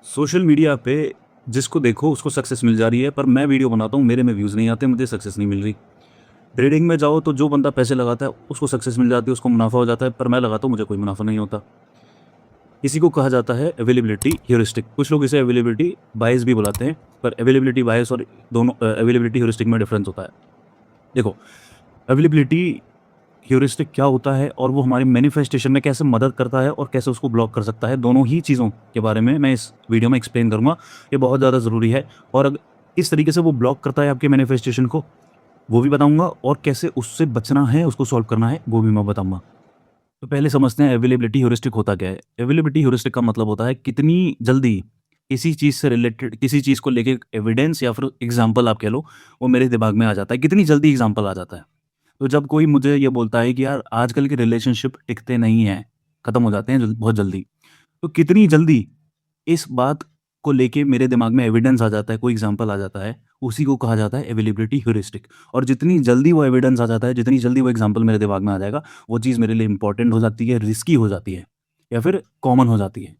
Social media पे जिसको देखो उसको सक्सेस मिल जा रही है, पर मैं वीडियो बनाता हूँ, मेरे में व्यूज़ नहीं आते, मुझे सक्सेस नहीं मिल रही। ट्रेडिंग में जाओ तो जो बंदा पैसे लगाता है उसको सक्सेस मिल जाती है, उसको मुनाफा हो जाता है, पर मैं लगाता हूँ मुझे कोई मुनाफा नहीं होता। इसी को कहा जाता है अवेलेबिलिटी ह्यूरिस्टिक। कुछ लोग इसे अवेलेबिलिटी बायस भी बुलाते हैं, पर अवेलेबिलिटी बायस और दोनों अवेलेबिलिटी ह्यूरिस्टिक में डिफरेंस होता है। देखो, अवेलेबिलिटी ह्यूरिस्टिक क्या होता है और वो हमारी मैनिफेस्टेशन में कैसे मदद करता है और कैसे उसको ब्लॉक कर सकता है, दोनों ही चीज़ों के बारे में मैं इस वीडियो में एक्सप्लेन करूँगा। ये बहुत ज़्यादा ज़रूरी है और किस तरीके से वो ब्लॉक करता है आपके मैनिफेस्टेशन को, वो भी बताऊँगा और कैसे उससे बचना है, उसको सॉल्व करना है, वो भी मैं बताऊँगा। तो पहले समझते हैं अवेलेबिलिटी ह्यूरिस्टिक होता क्या है। अवेलेबिलिटी ह्यूरिस्टिक का मतलब होता है कितनी जल्दी किसी चीज़ से रिलेटेड, किसी चीज़ को लेके एविडेंस या फिर एग्ज़ाम्पल आप कह लो, वो मेरे दिमाग में आ जाता है, कितनी जल्दी एग्ज़ाम्पल आ जाता है। तो जब कोई मुझे ये बोलता है कि यार आजकल के रिलेशनशिप टिकते नहीं हैं, खत्म हो जाते हैं बहुत जल्दी। तो कितनी जल्दी इस बात को लेके मेरे दिमाग में एविडेंस आ जाता है, कोई एग्ज़ाम्पल आ जाता है, उसी को कहा जाता है अवेलेबिलिटी ह्यूरिस्टिक। और जितनी जल्दी वो एविडेंस आ जाता है, जितनी जल्दी वो एग्ज़ाम्पल मेरे दिमाग में आ जाएगा, वो चीज़ मेरे लिए इम्पोर्टेंट हो जाती है, रिस्की हो जाती है या फिर कॉमन हो जाती है।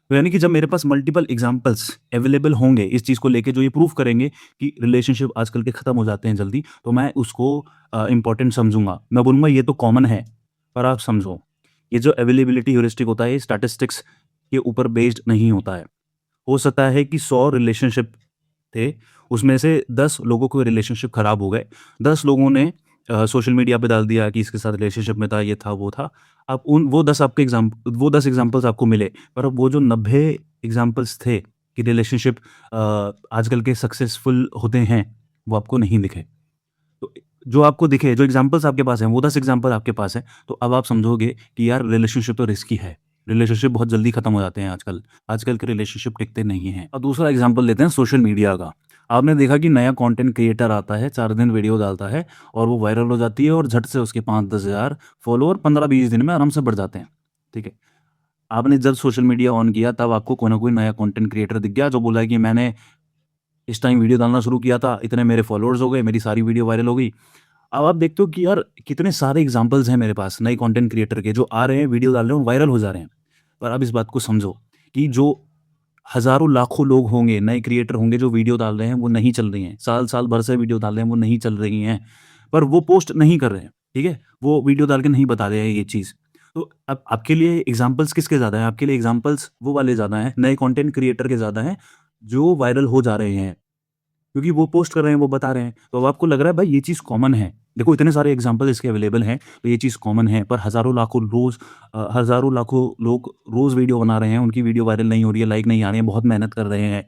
तो यानी कि जब मेरे पास मल्टीपल एग्ज़ाम्पल्स अवेलेबल होंगे इस चीज़ को लेके, जो ये प्रूव करेंगे कि रिलेशनशिप आजकल के खत्म हो जाते हैं जल्दी, तो मैं उसको इम्पोर्टेंट समझूँगा। मैं बोलूँगा ये तो कॉमन है, पर आप समझो, ये जो अवेलेबिलिटी ह्यूरिस्टिक होता है, ये स्टैटिस्टिक्स के ऊपर बेस्ड नहीं होता है। हो सकता है कि 100 रिलेशनशिप थे, उसमें से 10 लोगों के रिलेशनशिप खराब हो गए। 10 लोगों ने सोशल मीडिया पे डाल दिया कि इसके साथ रिलेशनशिप में था, ये था, वो था। अब उन वो 10 एग्ज़ाम्पल्स आपको मिले, पर अब वो जो 90 एग्ज़ाम्पल्स थे कि रिलेशनशिप आजकल के सक्सेसफुल होते हैं, वो आपको नहीं दिखे। तो जो आपको दिखे, जो एग्ज़ाम्पल्स आपके पास हैं, वो 10 एग्ज़ाम्पल आपके पास हैं, तो अब आप समझोगे कि यार रिलेशनशिप तो रिस्की है। रिलेशनशिप बहुत जल्दी खत्म हो जाते हैं आजकल। आजकल के रिलेशनशिप टिकते नहीं हैं। अब दूसरा एग्ज़ाम्पल लेते हैं सोशल मीडिया का। आपने देखा कि नया कंटेंट क्रिएटर आता है, 4 दिन वीडियो डालता है और वो वायरल हो जाती है और झट से उसके 5-10 हज़ार फॉलोवर 15-20 दिन में आराम से बढ़ जाते हैं। ठीक है? आपने जब सोशल मीडिया ऑन किया तब आपको कोई ना कोई नया कंटेंट क्रिएटर दिख गया जो बोला है कि मैंने इस टाइम वीडियो डालना शुरू किया था, इतने मेरे फॉलोअर्स हो गए, मेरी सारी वीडियो वायरल हो गई। अब आप देखते हो कि यार कितने सारे एग्ज़ाम्पल्स हैं मेरे पास नए कंटेंट क्रिएटर के, जो आ रहे हैं, वीडियो डाल रहे हैं और वायरल हो जा रहे हैं। पर आप इस बात को समझो कि जो हज़ारों लाखों लोग होंगे, नए क्रिएटर होंगे जो वीडियो डाल रहे हैं, वो नहीं चल रही हैं। साल-साल भर से वीडियो डाल रहे हैं, वो नहीं चल रही हैं। पर वो पोस्ट नहीं कर रहे हैं, ठीक है? वो वीडियो डाल के नहीं बता रहे हैं ये चीज़। तो अब आपके लिए एग्ज़ाम्पल्स किसके ज़्यादा हैं? आपके लिए एग्ज़ाम्पल्स वो वाले ज़्यादा हैं, नए कंटेंट क्रिएटर के ज़्यादा हैं, जो वायरल हो जा रहे हैं। क्योंकि वो पोस्ट कर रहे हैं, वो बता रहे हैं। तो अब आपको लग रहा है भाई ये चीज़ कॉमन है। देखो इतने सारे एग्ज़ाम्पल इसके अवेलेबल हैं, तो ये चीज़ कॉमन है, पर हज़ारों लाखों लोग रोज़ वीडियो बना रहे हैं, उनकी वीडियो वायरल नहीं हो रही है, लाइक नहीं आ रहे हैं, बहुत मेहनत कर रहे हैं।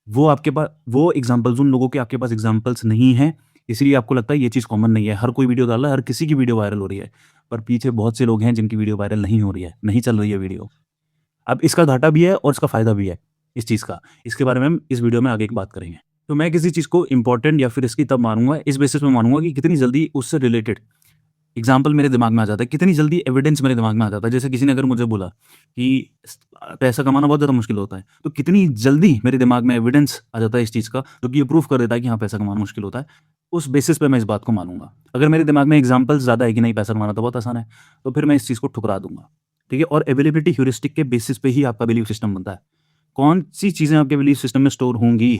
वो एग्ज़ाम्पल्स, उन लोगों के आपके पास एग्ज़ाम्पल्स नहीं हैं, इसलिए आपको लगता है ये चीज़ कॉमन नहीं है। हर कोई वीडियो डाल रहा है, हर किसी की वीडियो वायरल हो रही है। पर पीछे बहुत से लोग हैं जिनकी वीडियो वायरल नहीं हो रही है, नहीं चल रही है वीडियो। अब इसका घाटा भी है और इसका फ़ायदा भी है इस चीज़ का। इसके बारे में हम इस वीडियो में आगे की बात करेंगे। तो मैं किसी चीज़ को इम्पोर्टेंट या फिर इसकी तब मानूँगा, इस बेसिस पे मानूँगा कि कितनी जल्दी उससे रिलेटेड एग्ज़ाम्पल मेरे दिमाग में आ जाता है, कितनी जल्दी एविडेंस मेरे दिमाग में आ जाता है। जैसे किसी ने अगर मुझे बोला कि पैसा कमाना बहुत ज़्यादा मुश्किल होता है, तो कितनी जल्दी मेरे दिमाग में एविडेंस आ जाता है इस चीज़ का, जो कि ये प्रूव कर देता है कि हाँ, पैसा कमाना मुश्किल होता है। उस बेसिस पे मैं इस बात को मानूँगा। अगर मेरे दिमाग में एग्ज़ाम्पल्स ज़्यादा है कि नहीं पैसा कमाना तो बहुत आसान है, तो फिर मैं इस चीज़ को ठुकरा दूँगा। ठीक है? और अवेलेबिलिटी ह्यूरिस्टिक के बेसिस पे ही आपका बिलीफ सिस्टम बनता है। कौन-सी चीज़ें आपके बिलीफ सिस्टम में स्टोर होंगी,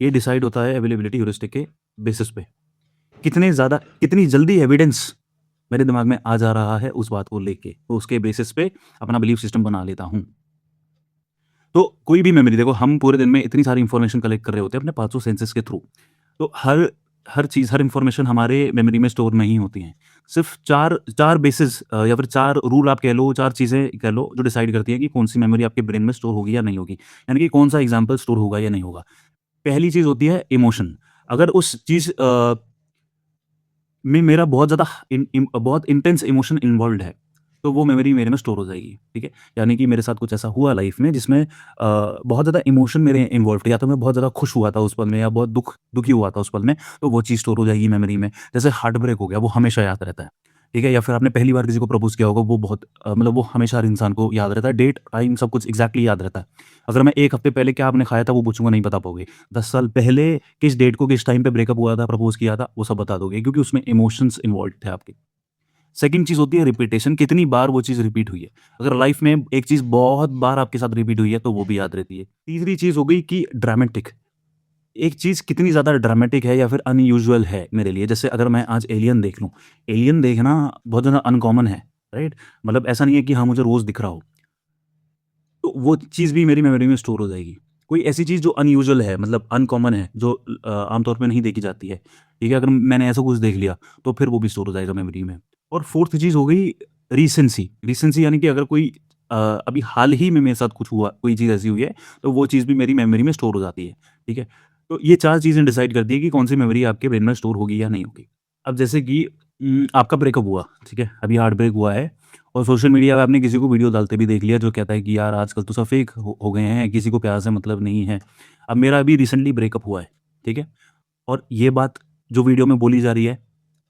ये डिसाइड होता है अवेलेबिलिटी ह्यूरिस्टिक के बेसिस पे। कितनी जल्दी एविडेंस मेरे दिमाग में आ जा रहा है उस बात को लेके, तो उसके बेसिस पे अपना बिलीफ सिस्टम बना लेता हूँ। तो कोई भी मेमोरी, देखो हम पूरे दिन में इतनी सारी इन्फॉर्मेशन कलेक्ट कर रहे होते हैं अपने पाँचों सेंसेस के थ्रू। तो हर चीज़, हर इन्फॉर्मेशन हमारे मेमोरी में स्टोर नहीं होती हैं। सिर्फ़ 4 बेसिस या फिर 4 रूल आप कह लो, 4 चीज़ें कह लो, जो डिसाइड करती हैं कि कौन-सी मेमोरी आपके ब्रेन में स्टोर होगी या नहीं होगी। यानी कि कौन-सा एग्ज़ाम्पल स्टोर होगा या नहीं होगा। पहली चीज़ होती है इमोशन। अगर उस चीज़ में मेरा बहुत इंटेंस इमोशन इन्वॉल्व्ड है, तो वो मेमोरी मेरे में स्टोर हो जाएगी, ठीक है? यानी कि मेरे साथ कुछ ऐसा हुआ लाइफ़ में जिसमें बहुत ज़्यादा इमोशन मेरे इन्वॉल्व थे, या तो मैं बहुत ज़्यादा खुश हुआ था उस पल में या बहुत दुखी हुआ था उस पल में, तो वो चीज़ स्टोर हो जाएगी मेमोरी में। जैसे हार्ट ब्रेक हो गया, वो हमेशा याद रहता है, ठीक है? या फिर आपने पहली बार किसी को प्रपोज़ किया होगा, वो मतलब वो हमेशा हर इंसान को याद रहता है, डेट, टाइम सब कुछ एग्ज़ैक्टली याद रहता है। अगर मैं 1 हफ़्ते पहले क्या आपने खाया था वो पूछूँगा, नहीं बता पाओगे। 10 साल पहले किस डेट को किस टाइम पे ब्रेकअप हुआ था, प्रपोज़ किया था, वो सब बता दोगे, क्योंकि उसमें इमोशंस इन्वॉल्व्ड थे आपके। सेकंड चीज़ होती है रिपीटेशन, कितनी बार वो चीज़ रिपीट हुई है। अगर लाइफ में एक चीज़ बहुत बार आपके साथ रिपीट हुई है तो वो भी याद रहती है। तीसरी चीज़ हो गई कि ड्रामेटिक, एक चीज़ कितनी ज़्यादा ड्रामेटिक है या फिर अनयूजुअल है मेरे लिए। जैसे अगर मैं आज एलियन देख लूँ, एलियन देखना बहुत ज़्यादा अनकॉमन है, राइट? मतलब ऐसा नहीं है कि हाँ, मुझे रोज़ दिख रहा हो। तो वो चीज़ भी मेरी मेमोरी में स्टोर हो जाएगी। कोई ऐसी चीज़ जो अनयूजुअल है, मतलब अनकॉमन है, जो आमतौर पे नहीं देखी जाती है, ठीक है? अगर मैंने ऐसा कुछ देख लिया, तो फिर वो भी स्टोर हो जाएगा मेमोरी में। और फोर्थ चीज़ हो गई रीसेंसी। रीसेंसी यानी कि अगर कोई अभी हाल ही में मेरे साथ कुछ हुआ, कोई चीज़ ऐसी हुई है, तो वो चीज़ भी मेरी मेमोरी में स्टोर हो जाती है, ठीक है? तो ये 4 चीज़ें डिसाइड करती है कि कौन-सी मेमोरी आपके ब्रेन में स्टोर होगी या नहीं होगी। अब जैसे कि आपका ब्रेकअप हुआ, ठीक है? अभी हार्ट ब्रेक हुआ है और सोशल मीडिया पे आपने किसी को वीडियो डालते भी देख लिया जो कहता है कि यार आजकल तो सब फेक हो गए हैं, किसी को प्यार से मतलब नहीं है। अब मेरा अभी रिसेंटली ब्रेकअप हुआ है, ठीक है? और ये बात जो वीडियो में बोली जा रही है,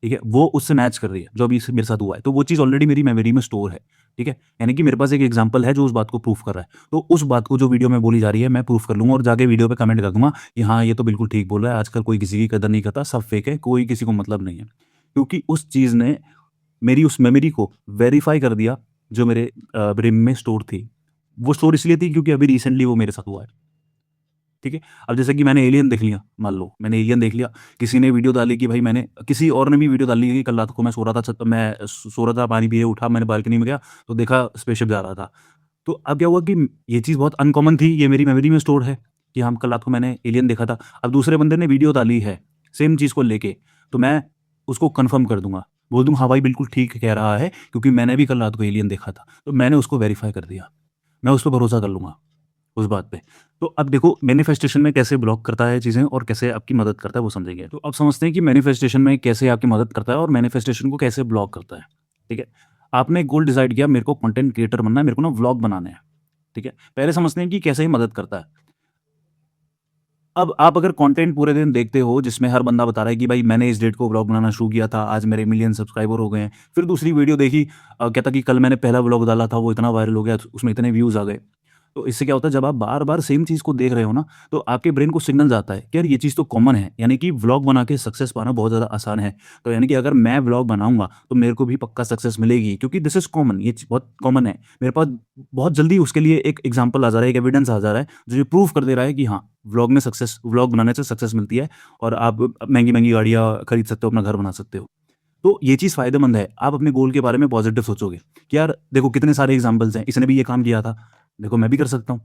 ठीक है? वो उससे मैच कर रही है, जो अभी स मेरे साथ हुआ है। तो वो चीज़ ऑलरेडी मेरी मेमोरी में स्टोर है, ठीक है? यानी कि मेरे पास एक एग्ज़ाम्पल है जो उस बात को प्रूफ कर रहा है। तो उस बात को जो वीडियो में बोली जा रही है मैं प्रूफ कर लूँगा और जाके वीडियो पे कमेंट कर दूँगा कि हाँ, ये तो बिल्कुल ठीक बोल रहा है, आजकल कोई किसी की कदर नहीं करता, सब फेक है, कोई किसी को मतलब नहीं है। क्योंकि उस चीज़ ने मेरी उस मेमोरी को वेरीफ़ाई कर दिया जो मेरे ब्रेन में स्टोर थी। वो स्टोर इसलिए थी क्योंकि अभी रिसेंटली वो मेरे साथ हुआ है, ठीक है? अब जैसे कि मैंने एलियन देख लिया, मान लो मैंने एलियन देख लिया, किसी ने वीडियो डाली कि भाई मैंने किसी और ने भी वीडियो डाली कि कल रात को मैं सो रहा था छत पे मैं सो रहा था, पानी पिए उठा, मैंने बालकनी में गया तो देखा स्पेसशिप जा रहा था। तो अब क्या हुआ कि ये चीज़ बहुत अनकॉमन थी, ये मेरी मेमोरी में स्टोर है कि हाँ, कल रात को मैंने एलियन देखा था। अब दूसरे बंदे ने वीडियो डाली है, सेम चीज़ को लेके, तो मैं उसको कन्फर्म कर दूँगा। बोल दूँगा हाँ भाई, बिल्कुल ठीक कह रहा है क्योंकि मैंने भी कल रात को एलियन देखा था। तो मैंने उसको वेरीफ़ाई कर दिया। मैं उस पे भरोसा कर लूँगा, उस बात पे। तो अब देखो मैनिफेस्टेशन में कैसे ब्लॉक करता है चीज़ें और कैसे आपकी मदद करता है वो समझेंगे। तो अब समझते हैं कि मैनिफेस्टेशन में कैसे आपकी मदद करता है और मैनिफेस्टेशन को कैसे ब्लॉक करता है, ठीक है? आपने एक गोल डिसाइड किया, मेरे को कंटेंट क्रिएटर बनना है, मेरे को ना व्लॉग बनाने हैं, ठीक है? पहले समझते हैं कि कैसे ये मदद करता है। अब आप अगर कंटेंट पूरे दिन देखते हो जिसमें हर बंदा बता रहा है कि भाई मैंने इस डेट को व्लॉग बनाना शुरू किया था, आज मेरे मिलियन सब्सक्राइबर हो गए हैं। फिर दूसरी वीडियो देखी, कहता कि कल मैंने पहला व्लॉग डाला था, वो इतना वायरल हो गया, उसमें इतने व्यूज़ आ गए। तो इससे क्या होता है, जब आप बार-बार सेम चीज़ को देख रहे हो ना, तो आपके ब्रेन को सिग्नल जाता है कि यार ये चीज़ तो कॉमन है, यानी कि व्लॉग बना के सक्सेस पाना बहुत ज़्यादा आसान है। तो यानी कि अगर मैं व्लॉग बनाऊँगा, तो मेरे को भी पक्का सक्सेस मिलेगी क्योंकि दिस इज़ कॉमन, ये चीज़ बहुत कॉमन है। मेरे पास बहुत जल्दी उसके लिए एक एग्ज़ाम्पल आ जा रहा है, एक एविडेंस आ जा रहा है, जो ये प्रूव कर दे रहा है कि हाँ, व्लॉग बनाने से सक्सेस मिलती है और आप महँगी-महँगी गाड़ियाँ खरीद सकते हो, अपना घर बना सकते हो। तो ये चीज़ फ़ायदेमंद है। आप अपने गोल के बारे में पॉज़िटिव सोचोगे कि यार देखो कितने सारे एग्ज़ाम्पल्स हैं, इसने भी ये काम किया था, देखो मैं भी कर सकता हूँ।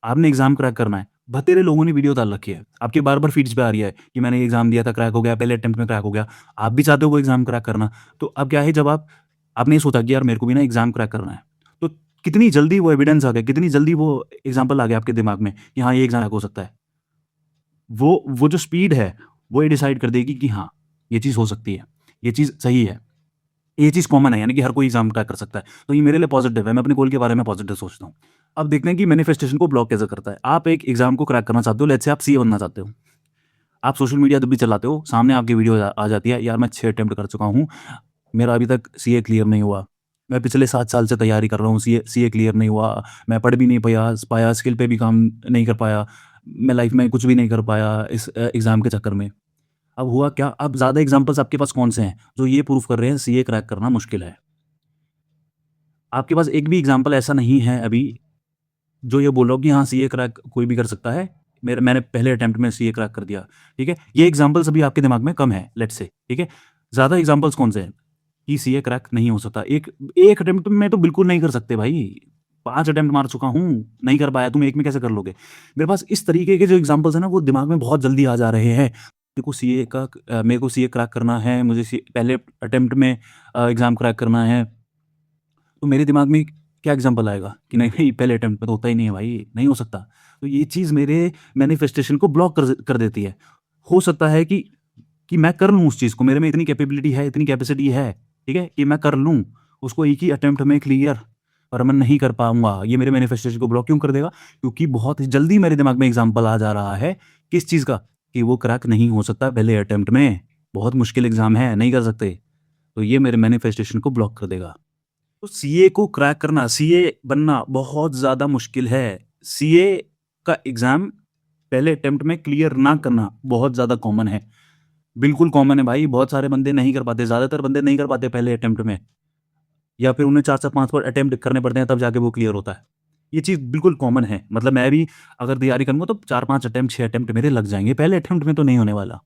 आपने एग्ज़ाम क्रैक करना है, बतेरे लोगों ने वीडियो डाल रखी है, आपके बार-बार फ़ीड्स पे आ रही है कि मैंने ये एग्ज़ाम दिया था, क्रैक हो गया, पहले अटेम्प्ट में क्रैक हो गया। आप भी चाहते हो वो एग्ज़ाम क्रैक करना, तो अब क्या है, जब आपने ये सोचा कि यार मेरे को भी ना एग्ज़ाम क्रैक करना है, तो कितनी जल्दी वो एविडेंस आ गया, कितनी जल्दी वो एग्ज़ाम्पल आ गया आपके दिमाग में कि हाँ, ये एग्ज़ाम क्रैक हो सकता है। वो जो स्पीड है, वो ये डिसाइड कर देगी कि हाँ, ये चीज़ हो सकती है, ये चीज़ सही है, ये चीज़ कॉमन है, यानी कि हर कोई एग्ज़ाम क्रैक कर सकता है। तो ये मेरे लिए पॉज़िटिव है, मैं अपने गोल के बारे में पॉज़िटिव सोचता हूँ। अब देखते हैं कि मैनिफेस्टेशन को ब्लॉक कैसे करता है। आप एक एग्ज़ाम को क्रैक करना चाहते हो, लेट्स से आप सीए बनना चाहते हो। आप सोशल मीडिया जब भी चलाते हो, सामने आपकी वीडियो आ जाती है, यार मैं 6 अटेम्प्ट कर चुका हूँ, मेरा अभी तक सीए क्लियर नहीं हुआ। मैं पिछले 7 साल से तैयारी कर रहा हूँ, सीए सीए क्लियर नहीं हुआ, मैं पढ़ भी नहीं पाया, स्किल पे भी काम नहीं कर पाया, मैं लाइफ़ में कुछ भी नहीं कर पाया इस एग्ज़ाम के चक्कर में। अब हुआ क्या, अब ज़्यादा एग्ज़ाम्पल्स आपके पास कौन से हैं, जो ये प्रूव कर रहे हैं सीए क्रैक करना मुश्किल है? आपके पास एक भी एग्ज़ाम्पल ऐसा नहीं है अभी, जो ये बोल रहा हो कि हाँ, सीए क्रैक कोई भी कर सकता है। मैंने पहले अटेम्प्ट में सीए क्रैक कर दिया, ठीक है? ये एग्ज़ाम्पल्स अभी आपके दिमाग में कम है, लेट्स से, ठीक है? ज़्यादा एग्ज़ाम्पल्स कौन से हैं कि सीए क्रैक नहीं हो सकता? एक एक अटेम्प्ट में तो बिल्कुल नहीं कर सकते भाई। 5 अटेम्प्ट मार चुका हूँ, नहीं कर पाया, तुम एक में कैसे कर लोगे? मेरे पास इस तरीके के जो एग्ज़ाम्पल्स हैं ना, वो दिमाग में बहुत जल्दी आ जा रहे हैं। मेरे को सीए क्रैक करना है, मुझे सी पहले अटेम्प्ट में एग्ज़ाम क्रैक करना है। तो मेरे दिमाग में क्या एग्ज़ाम्पल आएगा कि नहीं, नहीं पहले अटेम्प्ट में तो होता ही नहीं है भाई, नहीं हो सकता। तो ये चीज़ मेरे मैनिफेस्टेशन को ब्लॉक कर देती है। हो सकता है कि मैं कर लूँ उस चीज़ को, मेरे में इतनी कैपेबिलिटी है, इतनी कैपेसिटी है, ठीक है? कि मैं कर लूँ, उसको एक ही अटेम्प्ट में क्लियर, पर मैं नहीं कर पाऊँगा। ये मेरे मैनिफेस्टेशन को ब्लॉक क्यों कर देगा? क्योंकि बहुत ही जल्दी मेरे दिमाग में एग्ज़ाम्पल आ जा रहा है, किस चीज़ का? कि वो क्रैक नहीं हो सकता पहले अटेम्प्ट में, बहुत मुश्किल एग्ज़ाम है, नहीं कर सकते। तो ये मेरे मैनिफेस्टेशन को ब्लॉक कर देगा। तो सीए को क्रैक करना, सीए बनना बहुत ज़्यादा मुश्किल है। सीए का एग्ज़ाम पहले अटेम्प्ट में क्लियर ना करना बहुत ज़्यादा कॉमन है। बिल्कुल कॉमन है भाई, बहुत सारे बंदे नहीं कर पाते, ज़्यादातर बंदे नहीं कर पाते पहले अटेम्प्ट में, या फिर उन्हें 4-4 5-5 अटेम्प्ट करने पड़ते हैं तब जाके वो क्लियर होता है। ये चीज़ बिल्कुल कॉमन है, मतलब मैं भी अगर तैयारी करूँगा तो 4-5 अटेम्प्ट 6 अटेम्प्ट मेरे लग जाएँगे, पहले अटेम्प्ट में तो नहीं होने वाला।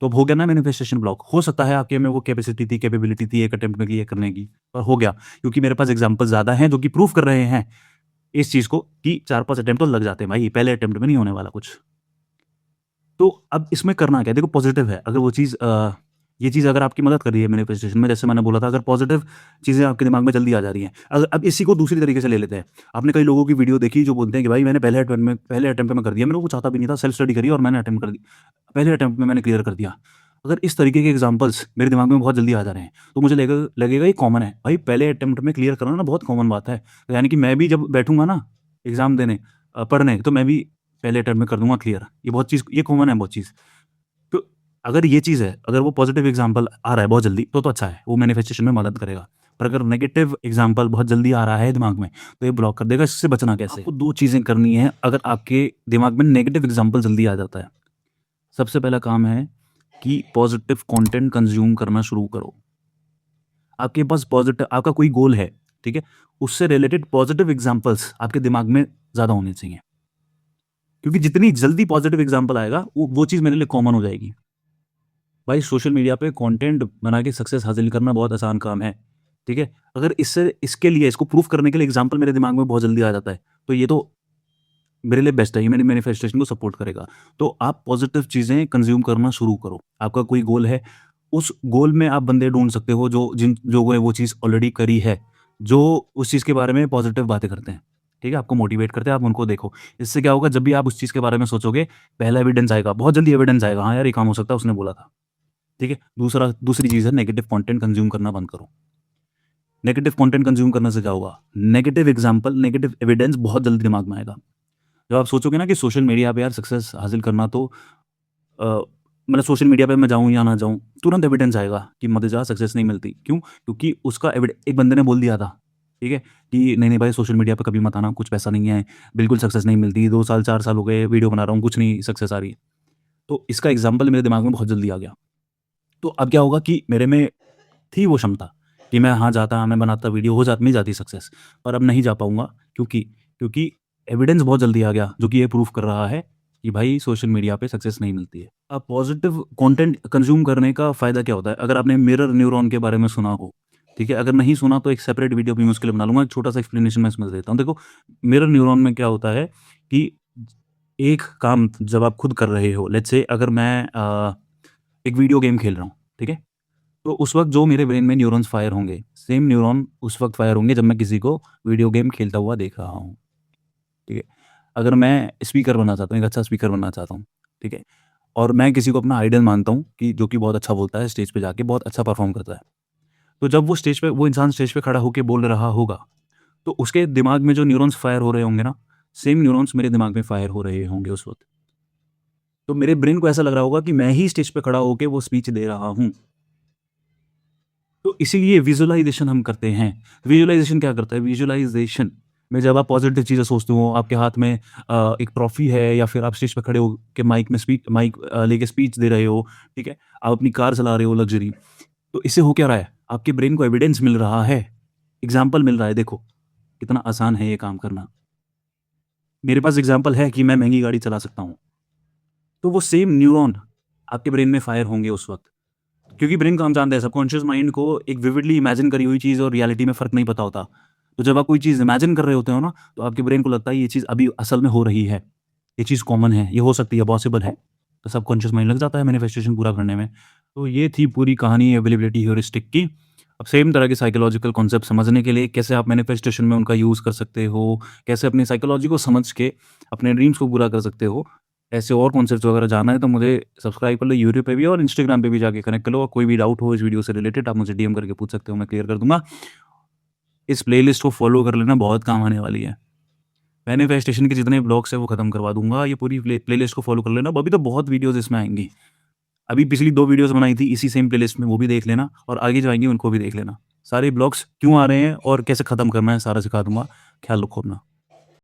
तो अब हो गया ना मैनिफेस्टेशन ब्लॉक। हो सकता है आपके में वो कैपेसिटी थी, कैपेबिलिटी थी एक अटेम्प्ट में क्लियर करने की, पर हो गया क्योंकि मेरे पास एग्ज़ाम्पल ज़्यादा हैं जो कि प्रूव कर रहे हैं इस चीज़ को कि 4-5 अटेम्प्ट तो लग जाते हैं भाई, पहले अटेम्प्ट में नहीं होने वाला कुछ। तो अब इसमें करना क्या है? देखो पॉज़िटिव है, अगर वो चीज़ ये चीज़ अगर आपकी मदद कर रही है मैनिफेस्टेशन में, जैसे मैंने बोला था, अगर पॉज़िटिव चीज़ें आपके दिमाग में जल्दी आ जा रही हैं। अब इसी को दूसरी तरीके से ले लेते हैं। आपने कई लोगों की वीडियो देखी जो बोलते हैं कि भाई मैंने पहले अटेम्प्ट में कर दिया, मैंने वो चाहता भी नहीं था, सेल्फ स्टडी करी और मैंने अटेम्प्ट कर दी। पहले अटेम्प्ट में मैंने क्लियर कर दिया। अगर इस तरीके के एग्ज़ाम्पल्स मेरे दिमाग में बहुत जल्दी आ जा रहे हैं, तो मुझे लगेगा ये कॉमन है। भाई पहले अटेम्प्ट में क्लियर करना ना बहुत कॉमन बात है। यानी कि मैं भी जब बैठूँगा ना एग्ज़ाम देने पढ़ने, तो मैं भी पहले अटेम्प्ट में कर दूँगा क्लियर। ये कॉमन है बहुत चीज़। तो अगर ये चीज़ है, अगर वो पॉज़िटिव एग्ज़ाम्पल आ रहा है बहुत जल्दी, तो अच्छा है, वो मैनिफेस्टेशन में मदद करेगा। पर अगर नेगेटिव एग्ज़ाम्पल बहुत जल्दी आ रहा है दिमाग में, तो ये ब्लॉक कर देगा। इससे बचना कैसे? आपको 2 चीज़ें करनी हैं अगर आपके दिमाग में नेगेटिव एग्ज़ाम्पल जल्दी आ जाता है। सबसे पहला काम है कि पॉज़िटिव कंटेंट कंज़्यूम करना शुरू करो। आपके पास पॉज़िटिव आपका कोई गोल है, ठीक है? उससे रिलेटेड पॉज़िटिव एग्ज़ाम्पल्स आपके दिमाग में ज़्यादा होने चाहिए। क्योंकि जितनी जल्दी पॉज़िटिव एग्ज़ाम्पल आएगा, वो चीज़ मेरे लिए कॉमन हो जाएगी। भाई सोशल मीडिया पे कंटेंट बना के सक्सेस हासिल करना बहुत आसान काम है, ठीक है? अगर इसके लिए इसको प्रूफ करने के लिए एग्ज़ाम्पल मेरे दिमाग में बहुत जल्दी आ जाता है, तो ये तो मेरे लिए बेस्ट है, ये मेरी मैनिफेस्टेशन को सपोर्ट करेगा। तो आप पॉज़िटिव चीज़ें कंज़्यूम करना शुरू करो। आपका कोई गोल है, उस गोल में आप बंदे ढूँढ सकते हो जो जिन लोगों ने वो चीज़ ऑलरेडी करी है, जो उस चीज़ के बारे में पॉज़िटिव बातें करते हैं, ठीक है? आपको मोटिवेट करते हैं, आप उनको देखो। इससे क्या होगा, जब भी आप उस चीज़ के बारे में सोचोगे, पहला एविडेंस आएगा, बहुत जल्दी एविडेंस आएगा, हाँ यार ये काम हो सकता है, उसने बोला था। ठीक है? दूसरी चीज़ है नेगेटिव कंटेंट कंज़्यूम करना बंद करो। नेगेटिव कंटेंट कंज़्यूम करने से क्या होगा? नेगेटिव एग्ज़ाम्पल, नेगेटिव एविडेंस बहुत जल्दी दिमाग में आएगा। जब आप सोचोगे ना कि सोशल मीडिया पे यार सक्सेस हासिल करना तो अ, मतलब सोशल मीडिया पे मैं जाऊँ या ना जाऊँ, तुरंत एविडेंस आएगा कि मत जा, सक्सेस नहीं मिलती। क्यों? क्योंकि उसका एक बंदे ने बोल दिया था, ठीक है? कि नहीं, नहीं भाई सोशल मीडिया पे कभी मत आना, कुछ पैसा नहीं है, बिल्कुल सक्सेस नहीं मिलती, 2 साल 4 साल हो गए वीडियो बना रहा हूँ, कुछ नहीं सक्सेस आ रही है। तो इसका एग्ज़ाम्पल मेरे दिमाग में बहुत जल्दी आ गया। तो अब क्या होगा कि मेरे में थी वो क्षमता कि मैं हाँ जाता, मैं बनाता, वीडियो मिल जाती सक्सेस, पर अब नहीं जा पाऊँगा क्योंकि एविडेंस बहुत जल्दी आ गया जो कि ये प्रूफ कर रहा है कि भाई सोशल मीडिया पे सक्सेस नहीं मिलती है। अब पॉजिटिव कंटेंट कंज़्यूम करने का फ़ायदा क्या होता है? अगर आपने मिरर न्यूरॉन के बारे में सुना हो, ठीक है? अगर नहीं सुना तो एक सेपरेट वीडियो भी मैं उसके लिए बना लूँगा, एक छोटा-सा एक्सप्लेनेशन मैं इसमें देता हूँ। देखो, मिरर न्यूरॉन में क्या होता है कि एक काम जब आप खुद कर रहे हो, लेट्स से अगर मैं एक वीडियो गेम खेल रहा हूँ, ठीक है? तो उस वक़्त जो मेरे ब्रेन में न्यूरॉन्स फायर होंगे, सेम न्यूरॉन उस वक़्त फायर होंगे जब मैं किसी को वीडियो गेम खेलता हुआ देख रहा हूँ, ठीक है? अगर मैं स्पीकर बनना चाहता हूँ, एक अच्छा स्पीकर बनना चाहता हूँ, ठीक है? और मैं किसी को अपना आइडल मानता हूँ कि जो कि बहुत अच्छा बोलता है, स्टेज पे जाके बहुत अच्छा परफ़ॉर्म करता है। तो जब वो इंसान स्टेज पे खड़ा होके बोल रहा होगा, तो उसके दिमाग में जो न्यूरॉन्स फायर हो रहे होंगे ना, सेम न्यूरॉन्स मेरे दिमाग में फायर हो रहे होंगे उस वक़्त। तो मेरे ब्रेन को ऐसा लग रहा होगा कि मैं ही स्टेज पे खड़ा होके वो स्पीच दे रहा हूँ। तो इसीलिए विजुअलाइज़ेशन हम करते हैं। विजुअलाइज़ेशन क्या करता है? विजुअलाइज़ेशन में जब आप पॉज़िटिव चीज़ें सोचते हो, आपके हाथ में एक ट्रॉफ़ी है या फिर आप स्टेज पे खड़े हो के माइक लेके स्पीच दे रहे हो, ठीक है? आप अपनी कार चला रहे हो लग्ज़री। तो इससे हो क्या रहा है? आपके ब्रेन को एविडेंस मिल रहा है, एग्ज़ाम्पल मिल रहा है, देखो, कितना आसान है ये काम करना। मेरे पास एग्ज़ाम्पल है कि मैं महँगी गाड़ी चला सकता हूँ। तो वो सेम न्यूरॉन आपके ब्रेन में फायर होंगे उस वक़्त। क्योंकि ब्रेन काम जानता है, सबकॉन्शियस माइंड को एक विविडली इमेजिन करी हुई चीज़ और रियलिटी में फ़र्क नहीं पता होता। तो जब आप कोई चीज़ इमेजिन कर रहे होते हो ना, तो आपके ब्रेन को लगता है ये चीज़ अभी असल में हो रही है। ये चीज़ कॉमन है, ये हो सकती है, पॉसिबल है। तो सबकॉन्शियस माइंड लग जाता है मैनिफेस्टेशन पूरा करने में। तो ये थी पूरी कहानी अवेलेबिलिटी ह्यूरिस्टिक की। अब सेम तरह के साइकोलॉजिकल कॉन्सेप्ट समझने के लिए कैसे आप मैनिफेस्टेशन में उनका यूज़ कर सकते हो, कैसे अपनी साइकोलॉजी को समझ के अपने ड्रीम्स को पूरा कर सकते हो, ऐसे और कॉन्सेप्ट्स वगैरह जानना है तो मुझे सब्सक्राइब कर लो, यूट्यूब पे भी और इंस्टाग्राम पे भी जाके कनेक्ट कर लो, और कोई भी डाउट हो इस वीडियो से रिलेटेड आप मुझे डीएम करके पूछ सकते हो, मैं क्लियर कर दूँगा। इस प्लेलिस्ट को फॉलो कर लेना, बहुत काम आने वाली है। मैनिफेस्टेशन के जितने ब्लॉग्स हैं वो खत्म करवा दूँगा, ये पूरी प्लेलिस्ट को फॉलो कर लेना, अभी तो बहुत वीडियोज़ इसमें आएँगी। अभी पिछली 2 वीडियोज़ बनाई थी इसी सेम प्लेलिस्ट में, वो भी देख लेना और आगे जो आएँगी उनको भी देख लेना। सारे ब्लॉग्स क्यों आ रहे हैं और कैसे खत्म करना है सारा सिखा दूँगा। ख्याल रखो अपना।